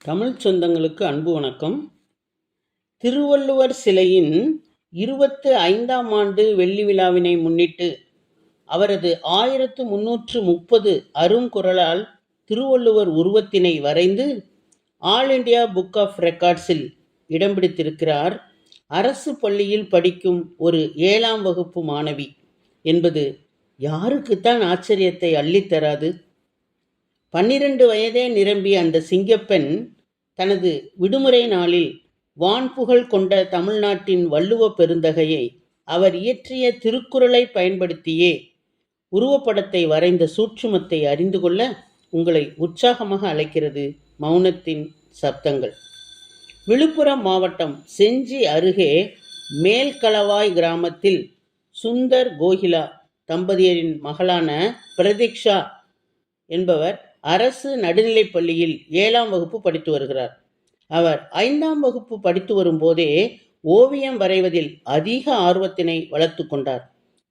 தமிழ் சொந்தங்களுக்கு அன்பு வணக்கம். திருவள்ளுவர் சிலையின் 25ஆம் ஆண்டு வெள்ளி விழாவினை முன்னிட்டு அவரது 1330 அருங்குறளால் திருவள்ளுவர் உருவத்தினை வரைந்து ஆல் இண்டியா புக் ஆஃப் ரெக்கார்ட்ஸில் இடம் பிடித்திருக்கிறார். அரசு பள்ளியில் படிக்கும் ஒரு 7ஆம் வகுப்பு மாணவி என்பது யாருக்குத்தான் ஆச்சரியத்தை அள்ளித்தராது? 12 வயதே நிரம்பிய அந்த சிங்கப்பெண் தனது விடுமுறை நாளில் வான்புகழ் கொண்ட தமிழ்நாட்டின் வள்ளுவ பெருந்தகையை அவர் இயற்றிய திருக்குறளை பயன்படுத்தியே உருவப்படத்தை வரைந்த சூட்சுமத்தை அறிந்து கொள்ள உங்களை உற்சாகமாக அழைக்கிறது மௌனத்தின் சப்தங்கள். விழுப்புரம் மாவட்டம் செஞ்சி அருகே மேல்களவாய் கிராமத்தில் சுந்தர் கோகிலா தம்பதியரின் மகளான பிரதீக்ஷா என்பவர் அரசு நடுநிலைப் பள்ளியில் 7ஆம் வகுப்பு படித்து வருகிறார். அவர் 5ஆம் வகுப்பு படித்து வரும்போதே ஓவியம் வரைவதில் அதிக ஆர்வத்தினை வளர்த்து கொண்டார்.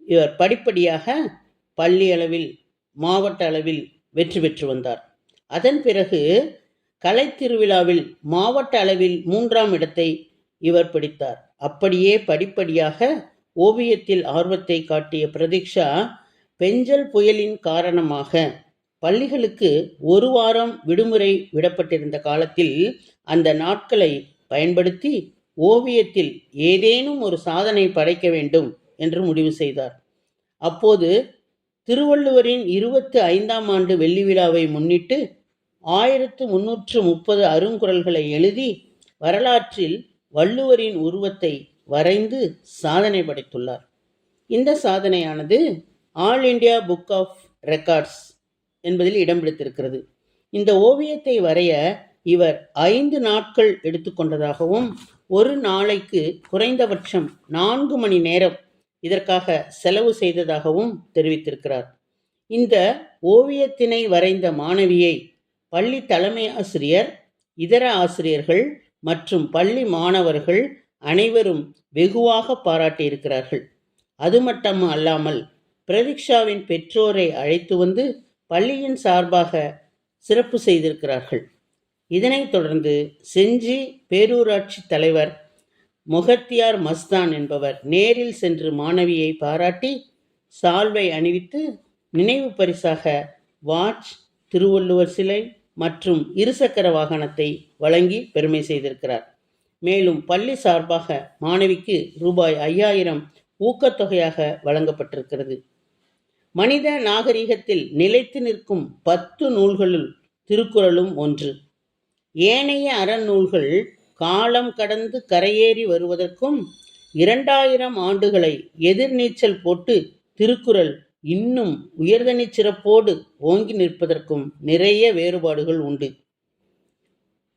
இவர் படிப்படியாக பள்ளி அளவில், மாவட்ட அளவில் வெற்றி பெற்று வந்தார். அதன் பிறகு கலை திருவிழாவில் மாவட்ட அளவில் 3ஆம் இடத்தை இவர் பிடித்தார். அப்படியே படிப்படியாக ஓவியத்தில் ஆர்வத்தை காட்டிய பிரதீக்ஷா பெஞ்சல் புயலின் காரணமாக பள்ளிகளுக்கு 1 வாரம் விடுமுறை விடப்பட்டிருந்த காலத்தில் அந்த நாட்களை பயன்படுத்தி ஓவியத்தில் ஏதேனும் ஒரு சாதனை படைக்க வேண்டும் என்று முடிவு செய்தார். அப்போது திருவள்ளுவரின் 25ஆம் ஆண்டு வெள்ளி விழாவை முன்னிட்டு 1330 அருங்குறள்களை எழுதி வரலாற்றில் வள்ளுவரின் உருவத்தை வரைந்து சாதனை படைத்துள்ளார். இந்த சாதனையானது all India book of records என்பதில் இடம் பிடித்திருக்கிறது. இந்த ஓவியத்தை வரைய இவர் 5 நாட்கள் எடுத்துக்கொண்டதாகவும் ஒரு நாளைக்கு குறைந்தபட்சம் 4 மணி நேரம் இதற்காக செலவு செய்ததாகவும் தெரிவித்திருக்கிறார். இந்த ஓவியத்தினை வரைந்த மாணவியை பள்ளி தலைமை ஆசிரியர், இதர ஆசிரியர்கள் மற்றும் பள்ளி மாணவர்கள் அனைவரும் வெகுவாக பாராட்டியிருக்கிறார்கள். அது மட்டும் அல்லாமல் பிரதீக்ஷாவின் பெற்றோரை அழைத்து வந்து பள்ளியின் சார்பாக சிறப்பு செய்திருக்கிறார்கள். இதனைத் தொடர்ந்து செஞ்சி பேரூராட்சி தலைவர் முகத்தியார் மஸ்தான் என்பவர் நேரில் சென்று மாணவியை பாராட்டி சால்வை அணிவித்து நினைவு பரிசாக வாட்ச், திருவள்ளுவர் சிலை மற்றும் இருசக்கர வாகனத்தை வழங்கி பெருமை செய்திருக்கிறார். மேலும் பள்ளி சார்பாக மாணவிக்கு ரூபாய் 5000 ஊக்கத்தொகையாக வழங்கப்பட்டிருக்கிறது. மனித நாகரிகத்தில் நிலைத்து நிற்கும் 10 நூல்களுள் திருக்குறளும் ஒன்று. ஏனைய அறநூல்கள் காலம் கடந்து கரையேறி வருவதற்கும் 2000 ஆண்டுகளை எதிர்நீச்சல் போட்டு திருக்குறள் இன்னும் உயர்தனி சிறப்போடு ஓங்கி நிற்பதற்கும் நிறைய வேறுபாடுகள் உண்டு.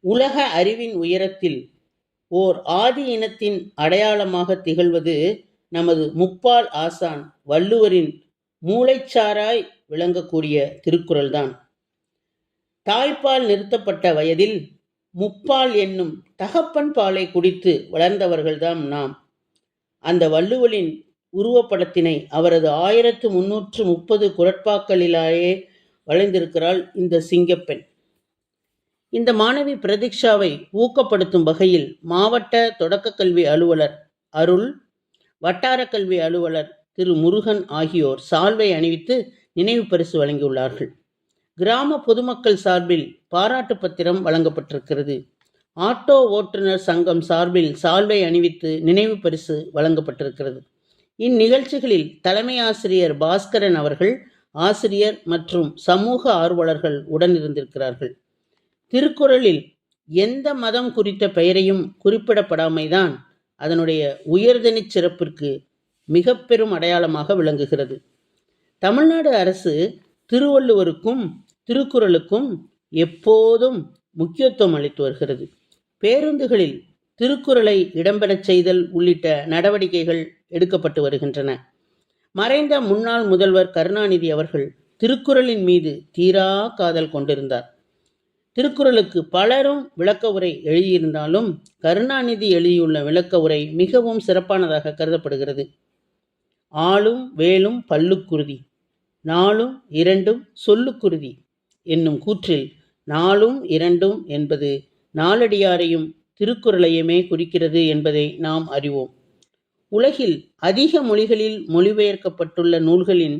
உலக அறிவின் உயரத்தில் ஓர் ஆதி இனத்தின் அடையாளமாக திகழ்வது நமது முப்பால் ஆசான் வள்ளுவரின் மூளைச்சாராய் விளங்கக்கூடிய திருக்குறள்தான். தாய்ப்பால் நிறுத்தப்பட்ட வயதில் முப்பால் என்னும் தகப்பன் பாலை குடித்து வளர்ந்தவர்கள்தான் நாம். அந்த வள்ளுவரின் உருவப்படத்தினை அவரது 1330 குறட்பாக்களிலேயே வளைந்திருக்கிறாள் இந்த சிங்கப்பெண். இந்த மாணவி பிரதீக்ஷாவை ஊக்கப்படுத்தும் வகையில் மாவட்ட தொடக்க கல்வி அலுவலர் அருள், வட்டார கல்வி அலுவலர் திரு முருகன் ஆகியோர் சால்வை அணிவித்து நினைவு பரிசு வழங்கியுள்ளார்கள். கிராம பொதுமக்கள் சார்பில் பாராட்டு பத்திரம் வழங்கப்பட்டிருக்கிறது. ஆட்டோ ஓட்டுநர் சங்கம் சார்பில் சால்வை அணிவித்து நினைவு பரிசு வழங்கப்பட்டிருக்கிறது. இந்நிகழ்ச்சிகளில் தலைமை ஆசிரியர் பாஸ்கரன் அவர்கள், ஆசிரியர் மற்றும் சமூக ஆர்வலர்கள் உடனிருந்திருக்கிறார்கள். திருக்குறளில் எந்த மதம் குறித்த பெயரையும் குறிப்பிடப்படாமைதான் அதனுடைய உயர்தனி சிறப்பிற்கு மிக பெரும் அடையாளமாக விளங்குகிறது. தமிழ்நாடு அரசு திருவள்ளுவருக்கும் திருக்குறளுக்கும் எப்போதும் முக்கியத்துவம் அளித்து வருகிறது. பேருந்துகளில் திருக்குறளை இடம்பெறச் செய்தல் உள்ளிட்ட நடவடிக்கைகள் எடுக்கப்பட்டு வருகின்றன. மறைந்த முன்னாள் முதல்வர் கருணாநிதி அவர்கள் திருக்குறளின் மீது தீரா காதல் கொண்டிருந்தார். திருக்குறளுக்கு பலரும் விளக்க உரை எழுதியிருந்தாலும் கருணாநிதி எழுதியுள்ள விளக்க உரை மிகவும் சிறப்பானதாக கருதப்படுகிறது. ஆளும் வேலும் பல்லுக்குறுதி, நாளும் இரண்டும் சொல்லுக்குறுதி என்னும் கூற்றில் நாளும் இரண்டும் என்பது நாலடியாரையும் திருக்குறளையுமே குறிக்கிறது என்பதை நாம் அறிவோம். உலகில் அதிக மொழிகளில் மொழிபெயர்க்கப்பட்டுள்ள நூல்களின்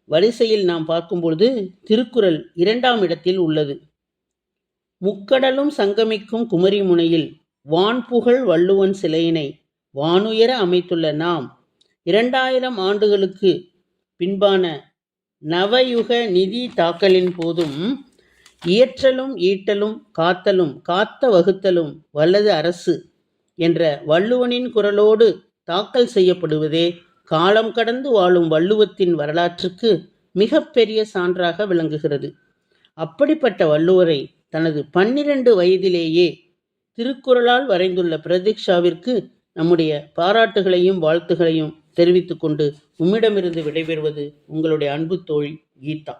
வரிசையில் நாம் பார்க்கும்பொழுது திருக்குறள் 2ஆம் இடத்தில் உள்ளது. முக்கடலும் சங்கமிக்கும் குமரி முனையில் வான்புகழ் வள்ளுவன் சிலையினை வானுயர அமைத்துள்ள நாம் 2000 ஆண்டுகளுக்கு பின்பான நவயுக நிதி தாக்கலின் போதும் இயற்றலும் ஈட்டலும் காத்தலும் காத்த வகுத்தலும் வல்லது அரசு என்ற வள்ளுவனின் குரலோடு தாக்கல் செய்யப்படுவதே காலம் கடந்து வாழும் வள்ளுவத்தின் வரலாற்றுக்கு மிகப்பெரிய சான்றாக விளங்குகிறது. அப்படிப்பட்ட வள்ளுவரை தனது 12 வயதிலேயே திருக்குறளால் வரைந்துள்ள பிரதீக்ஷாவிற்கு நம்முடைய பாராட்டுகளையும் வாழ்த்துகளையும் தெரிவித்துக் கொண்டு உம்மிடமிருந்து விடைபெறுவது உங்களுடைய அன்பு தோழி கீதா.